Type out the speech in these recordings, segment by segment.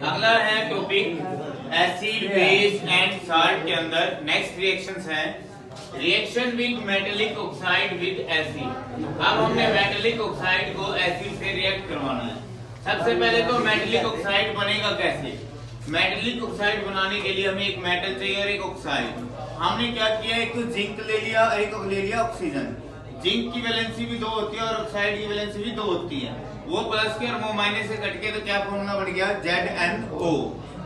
अगला है topic acid base and salt के अंदर नेक्स्ट रिएक्शंस है reaction with metallic oxide with acid. अब हमने मेटेलिक ऑक्साइड को एसिड से रिएक्ट करवाना है। सबसे पहले तो मेटेलिक ऑक्साइड बनेगा कैसे? मेटेलिक ऑक्साइड बनाने के लिए हमें एक मेटल चाहिए और एक ऑक्साइड। हमने क्या किया, एक तो जिंक ले लिया, एक ले लिया ऑक्सीजन। जिंक की वैलेंसी भी 2 होती है और ऑक्साइड की वैलेंसी भी 2 होती है। वो प्लस के और वो माइनस से कट के तो क्या फॉर्मूला बढ़ गया, ZnO।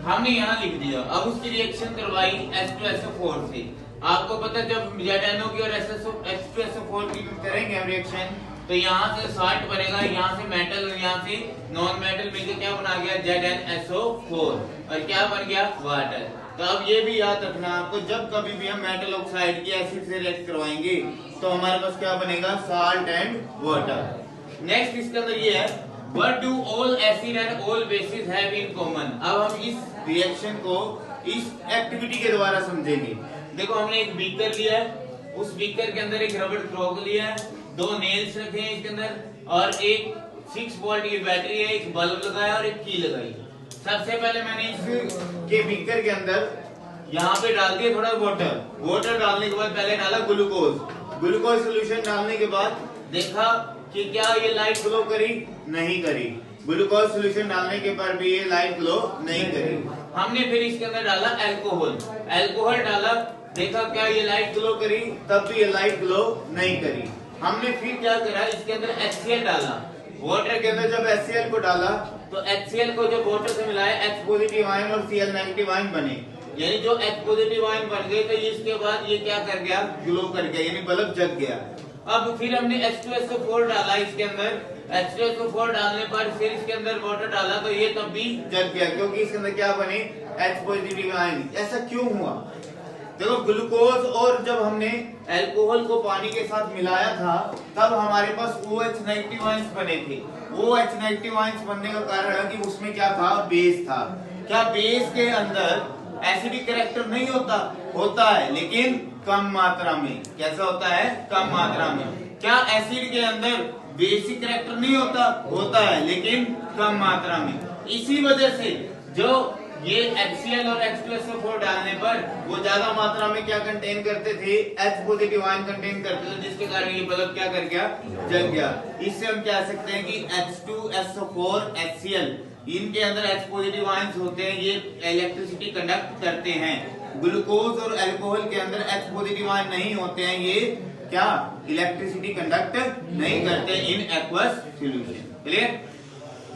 हमने यहाँ लिख दिया। अब उसकी रिएक्शन करवाई H2SO4 से। आपको पता जब ZnO की और H2SO4 की करेंगे हम रिएक्शन तो यहाँ से साल्ट बनेगा, यहाँ से मेटल और यहाँ से नॉन मेटल मिलकर क्या बना गया, ZnSO4 और क्या बन गया, वाटर। तो अब ये भी याद रखना आपको, जब कभी भी हम मेटल ऑक्साइड की एसिड से रिएक्ट करवाएंगे तो हमारे पास क्या बनेगा, साल्ट एंड वाटर। नेक्स्ट इसके अंदर ये है what do all acid and all basis have in common. अब हम इस रिएक्शन को इस एक्टिविटी के द्वारा समझेंगे। देखो हमने एक बीकर लिया है, उस बीकर के अंदर एक रबड़ फ्रॉग लिया है, 2 नेल्स रखे हैं इसके अंदर और एक 6 वोल्ट की बैटरी है, एक बल्ब लगाया और एक की लगाई। सबसे पहले मैंने इस के बीकर के अंदर यहाँ पे डाल दिया थोड़ा वाटर डालने के बाद पहले डाला ग्लूकोज सोल्यूशन डालने के बाद देखा कि क्या ये लाइट ग्लो करी, नहीं करी। ग्लूकोज सोल्यूशन डालने के बाद भी ये लाइट ग्लो नहीं करी। हमने फिर इसके अंदर डाला अल्कोहल डाला, देखा क्या ये लाइट ग्लो करी, तब भी ये लाइट ग्लो नहीं करी। हमने फिर क्या करा, इसके अंदर HCl डाला। वाटर के अंदर जब HCl को डाला तो HCl को जब वाटर से मिलाया H पॉजिटिव आयन और Cl नेगेटिव आयन बने, यानी जो H पॉजिटिव आयन बन गए तो इसके बाद ये क्या कर गया, ग्लो कर गया, यानी बल्ब जग गया। अब फिर हमने H2SO4 डाला इसके अंदर, H2SO4 डालने पर फिर इसके अंदर वाटर डाला तो ये तब भी जग गया, क्योंकि इसके अंदर क्या बने, H पॉजिटिव आयन। ऐसा क्यों हुआ? देखो ग्लूकोज और जब हमने अल्कोहल को पानी के साथ मिलाया था तब हमारे पास OH नेगेटिव आयंस बने थे। OH नेगेटिव आयंस बनने का कारण है कि उसमें क्या था, बेस था। क्या बेस के अंदर एसिडिक कैरेक्टर नहीं होता? होता है, लेकिन कम मात्रा में। कैसा होता है, कम मात्रा में। क्या एसिड के अंदर बेसिक कैरेक्टर नहीं होता? होता है, लेकिन कम मात्रा में। इसी वजह से जो ये HCl और H2SO4 डालने पर वो ज्यादा मात्रा में क्या कंटेन करते थे, H पॉजिटिव आयन कंटेन करते थे, जिसके कारण ये बल्ब क्या कर गया, जल गया। इससे हम कह सकते हैं कि H2SO4 HCl इनके अंदर H पॉजिटिव आयंस होते हैं, ये इलेक्ट्रिसिटी कंडक्ट करते हैं। ग्लूकोज और अल्कोहल के अंदर H पॉजिटिव आयन नहीं होते हैं, ये क्या इलेक्ट्रिसिटी कंडक्ट नहीं करते इन एक्वस सॉल्यूशन। क्लियर?